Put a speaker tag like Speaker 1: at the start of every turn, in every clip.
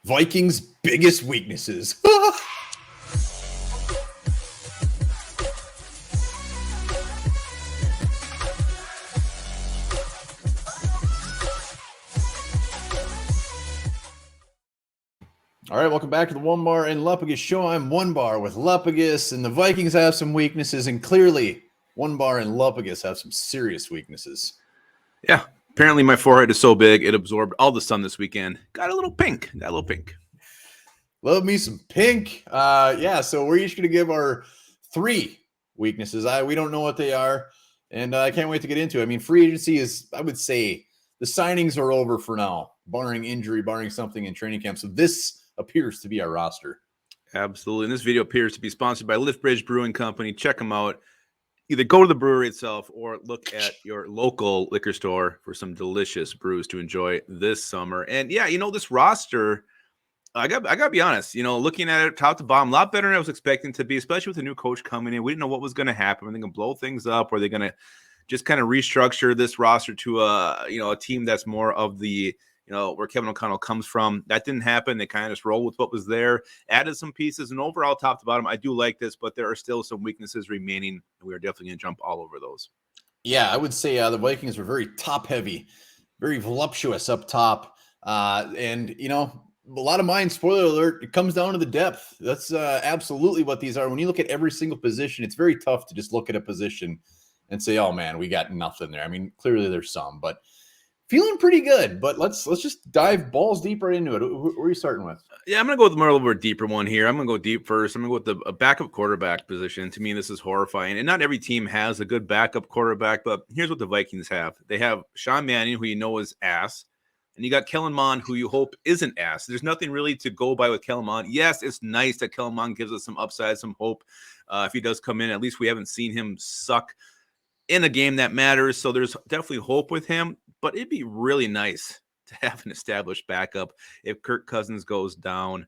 Speaker 1: Vikings' biggest weaknesses. All right, welcome back to the Onebar and Lupagus show. I'm Onebar with Lupagus, and the Vikings have some weaknesses, and clearly Onebar and Lupagus have some serious weaknesses.
Speaker 2: Yeah, apparently my forehead is so big it absorbed all the sun this weekend. Got a little pink.
Speaker 1: Love me some pink. So we're each going to give our 3 weaknesses. We don't know what they are, and I can't wait to get into it. I mean, free agency is, I would say, the signings are over for now, barring injury, barring something in training camp. So this appears to be our roster.
Speaker 2: Absolutely. And this video appears to be sponsored by Liftbridge Brewing Company. Check them out. Either go to the brewery itself or look at your local liquor store for some delicious brews to enjoy this summer. And yeah, this roster, I got to be honest, looking at it top to bottom, a lot better than I was expecting to be, especially with the new coach coming in. We didn't know what was going to happen. Are they going to blow things up? Or are they going to just kind of restructure this roster to a team that's more of the where Kevin O'Connell comes from? That didn't happen. They kind of just rolled with what was there, added some pieces, and overall, top to bottom, I do like this, but there are still some weaknesses remaining, and we are definitely going to jump all over those.
Speaker 1: Yeah, I would say the Vikings were very top-heavy, very voluptuous up top, and a lot of mine, spoiler alert, it comes down to the depth. That's absolutely what these are. When you look at every single position, it's very tough to just look at a position and say, oh, man, we got nothing there. I mean, clearly there's some, but feeling pretty good. But let's just dive balls deeper into it. Who are you starting with?
Speaker 2: Yeah, I'm going to go with more of a deeper one here. I'm going to go deep first. I'm going to go with the backup quarterback position. To me, this is horrifying. And not every team has a good backup quarterback, but here's what the Vikings have. They have Sean Mannion, who you know is ass. And you got Kellen Mond, who you hope isn't ass. There's nothing really to go by with Kellen Mond. Yes, it's nice that Kellen Mond gives us some upside, some hope. If he does come in, at least we haven't seen him suck in a game that matters. So there's definitely hope with him. But it'd be really nice to have an established backup if Kirk Cousins goes down.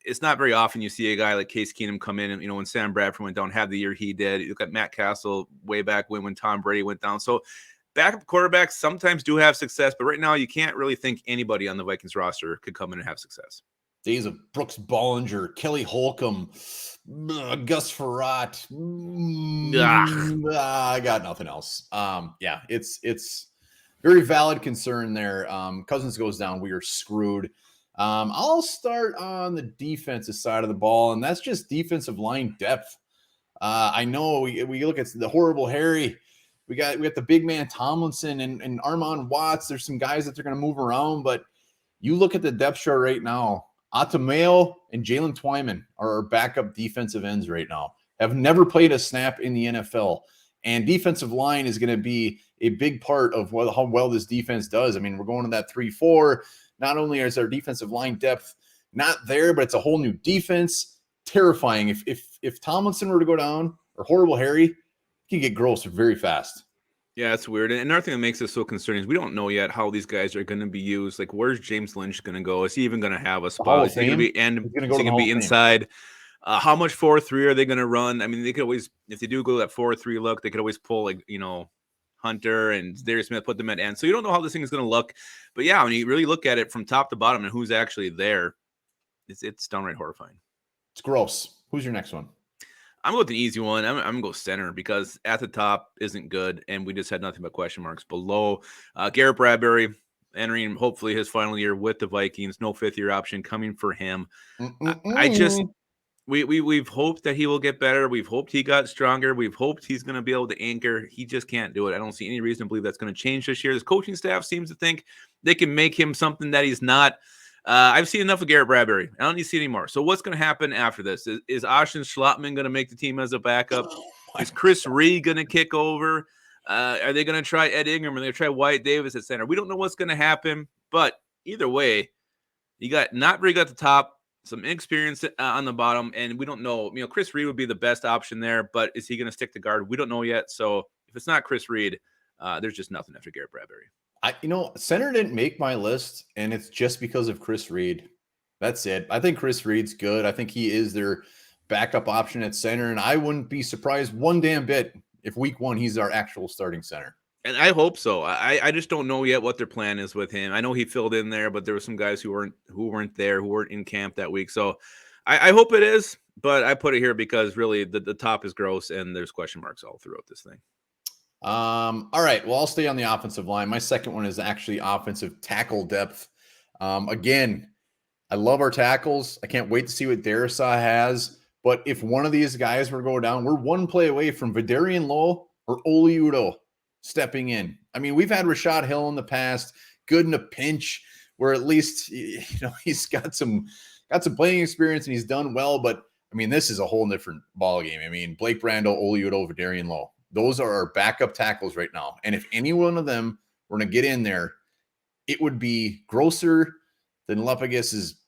Speaker 2: It's not very often you see a guy like Case Keenum come in and, when Sam Bradford went down, have the year he did. You look at Matt Castle way back when Tom Brady went down. So backup quarterbacks sometimes do have success, but right now you can't really think anybody on the Vikings roster could come in and have success.
Speaker 1: Days of Brooks Bollinger, Kelly Holcomb, Gus Frerotte. I got nothing else. It's very valid concern there. Cousins goes down, we are screwed. I'll start on the defensive side of the ball, and that's just defensive line depth. I know we look at the horrible Harry. We got the big man Tomlinson and Armon Watts. There's some guys that they're going to move around, but you look at the depth chart right now. Atameo and Jalen Twyman are our backup defensive ends right now. Have never played a snap in the NFL. And defensive line is going to be a big part of how well this defense does. I mean, we're going to that 3-4. Not only is our defensive line depth not there, but it's a whole new defense. Terrifying. If Tomlinson were to go down, or horrible Harry, he could get gross very fast.
Speaker 2: Yeah, it's weird. And another thing that makes this so concerning is we don't know yet how these guys are going to be used. Like, where's James Lynch going to go? Is he even going to have a spot? Is he going to be inside? How much 4-3 are they going to run? I mean, they could always, if they do go that 4-3 look, they could always pull Hunter and Darius Smith, put them at end. So you don't know how this thing is going to look. But yeah, when you really look at it from top to bottom and who's actually there, it's downright horrifying.
Speaker 1: It's gross. Who's your next one?
Speaker 2: I'm going with an easy one. I'm going to go center because at the top isn't good, and we just had nothing but question marks below. Garrett Bradbury entering hopefully his final year with the Vikings. No fifth-year option coming for him. We've hoped that he will get better. We've hoped he got stronger. We've hoped he's going to be able to anchor. He just can't do it. I don't see any reason to believe that's going to change this year. This coaching staff seems to think they can make him something that he's not. I've seen enough of Garrett Bradbury. I don't need to see anymore. So what's going to happen after this? Is Austin Schlottman going to make the team as a backup? Is Chris Reed going to kick over? Are they going to try Ed Ingram? Are they going to try Wyatt Davis at center? We don't know what's going to happen. But either way, you got not very good at the top, some inexperience on the bottom, and we don't know. Chris Reed would be the best option there, but is he going to stick to guard? We don't know yet. So if it's not Chris Reed, there's just nothing after Garrett Bradbury.
Speaker 1: Center didn't make my list, and it's just because of Chris Reed. That's it. I think Chris Reed's good. I think he is their backup option at center, and I wouldn't be surprised one damn bit if week one he's our actual starting center.
Speaker 2: And I hope so. I just don't know yet what their plan is with him. I know he filled in there, but there were some guys who weren't there, who weren't in camp that week. So I hope it is, but I put it here because really the top is gross and there's question marks all throughout this thing.
Speaker 1: All right. Well, I'll stay on the offensive line. My second one is actually offensive tackle depth. Again, I love our tackles. I can't wait to see what Darrisaw has. But if one of these guys were to go down, we're one play away from Vidarian Lowe or Oli Udoh stepping in. I mean, we've had Rashad Hill in the past, good in a pinch, where at least he's got some playing experience and he's done well. But I mean, this is a whole different ball game. I mean, Blake Brandel, Oli Udoh, Vidarian Lowe. Those are our backup tackles right now. And if any one of them were to get in there, it would be grosser than Lupagus's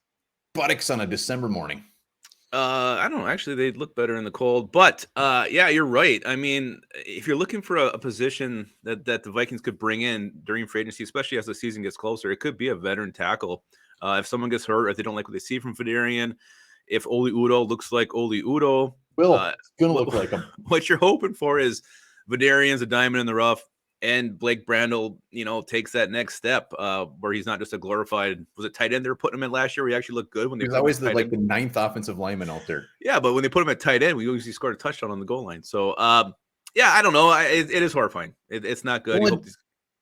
Speaker 1: buttocks on a December morning.
Speaker 2: I don't know. Actually, they look better in the cold. But yeah, you're right. I mean, if you're looking for a position that the Vikings could bring in during free agency, especially as the season gets closer, it could be a veteran tackle. If someone gets hurt, or if they don't like what they see from Vidarian, if Oli Udoh looks like Oli Udoh,
Speaker 1: it's going to look like him.
Speaker 2: What you're hoping for is Vidarian's a diamond in the rough, and Blake Brandel, takes that next step where he's not just a glorified, was it tight end they were putting him in last year where he actually looked good when they
Speaker 1: was always the ninth offensive lineman out there.
Speaker 2: Yeah, but when they put him at tight end, we usually scored a touchdown on the goal line. So, yeah, I don't know. It is horrifying. It's not good.
Speaker 1: Well,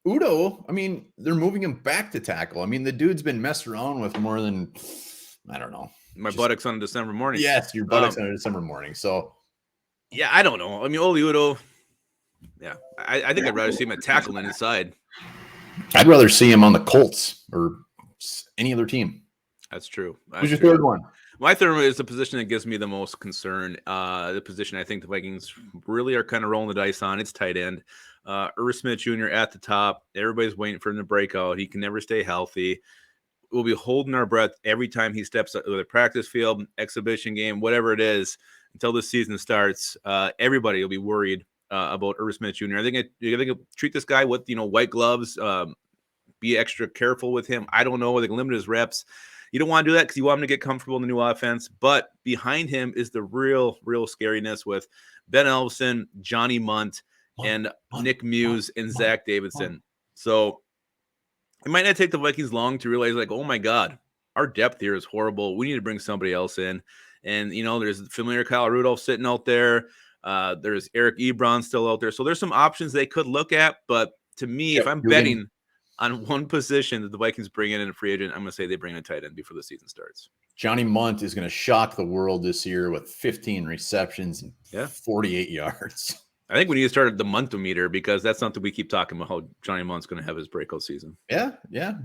Speaker 1: Udoh, I mean, they're moving him back to tackle. I mean, the dude's been messed around with more than, I don't know.
Speaker 2: My buttocks on a December morning.
Speaker 1: Yes, your buttocks on a December morning. So,
Speaker 2: yeah, I don't know. I mean, Oli Udoh, yeah, I think I'd rather see him at tackle than inside.
Speaker 1: I'd rather see him on the Colts or any other team.
Speaker 2: That's true.
Speaker 1: Who's your third one?
Speaker 2: My third one is the position that gives me the most concern. The position I think the Vikings really are kind of rolling the dice on. It's tight end. Irv Smith Jr. at the top. Everybody's waiting for him to break out. He can never stay healthy. We'll be holding our breath every time he steps out of the practice field, exhibition game, whatever it is, until the season starts. Everybody will be worried about Irv Smith Jr. I think treat this guy with white gloves. Be extra careful with him. I don't know. They can limit his reps. You don't want to do that because you want him to get comfortable in the new offense. But behind him is the real scariness with Ben Elfson, Johnny Munt, and Nick Muse and Zach Davidson. So it might not take the Vikings long to realize, like, oh my God, our depth here is horrible. We need to bring somebody else in. And, there's familiar Kyle Rudolph sitting out there. There's Eric Ebron still out there. So there's some options they could look at. But to me, if I'm betting on one position that the Vikings bring in a free agent, I'm going to say they bring a tight end before the season starts.
Speaker 1: Johnny Munt is going to shock the world this year with 15 receptions and 48 yards.
Speaker 2: I think we need to start the Muntometer because that's something we keep talking about, how Johnny Munt's going to have his breakout season.
Speaker 1: Yeah,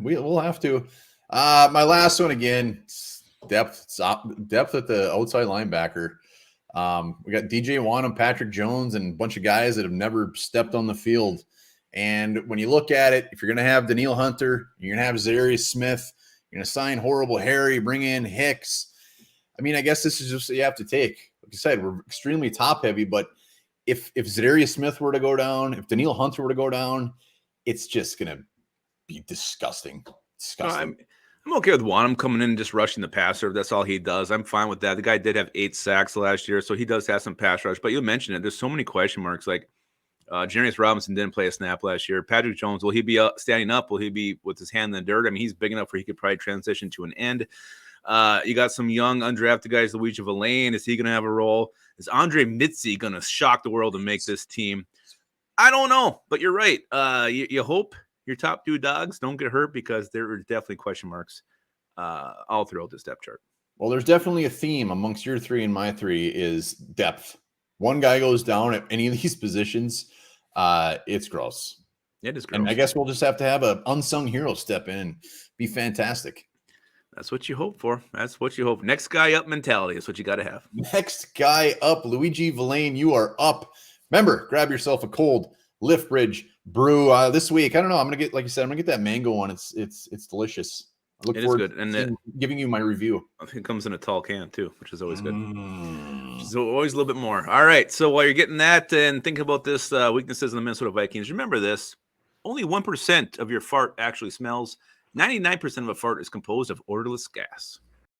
Speaker 1: we'll have to. My last one again, depth at the outside linebacker. We got DJ Wanham, Patrick Jones, and a bunch of guys that have never stepped on the field. And when you look at it, if you're going to have Danielle Hunter, you're going to have Zadarius Smith, you're going to sign Horrible Harry, bring in Hicks. I mean, I guess this is just what you have to take. Like I said, we're extremely top heavy, but if Zadarius Smith were to go down, if Danielle Hunter were to go down, it's just going to be disgusting.
Speaker 2: I'm okay with Wanham coming in and just rushing the passer. That's all he does. I'm fine with that. The guy did have 8 sacks last year, so he does have some pass rush. But you mentioned it. There's so many question marks. Like Jarius Robinson didn't play a snap last year. Patrick Jones, will he be standing up? Will he be with his hand in the dirt? I mean, he's big enough where he could probably transition to an end. You got some young undrafted guys, Luigi Villain. Is he going to have a role? Is Andre Mitzi going to shock the world and make this team? I don't know, but you're right. You hope your top 2 dogs don't get hurt because there are definitely question marks all throughout this depth chart.
Speaker 1: Well, there's definitely a theme amongst your 3 and my 3 is depth. One guy goes down at any of these positions, it's gross.
Speaker 2: It is gross.
Speaker 1: And I guess we'll just have to have an unsung hero step in and be fantastic.
Speaker 2: That's what you hope for. That's what you hope. Next guy up mentality is what you got to have.
Speaker 1: Next guy up, Luigi Villain, you are up. Remember, grab yourself a cold Lift Bridge brew this week. I don't know. I'm gonna get, like you said, I'm gonna get that mango one. It's delicious. I look forward to giving you my review.
Speaker 2: I think it comes in a tall can too, which is always good. So always a little bit more. All right. So while you're getting that and thinking about this weaknesses in the Minnesota Vikings, remember this: only 1% of your fart actually smells. 99% of a fart is composed of odorless gas.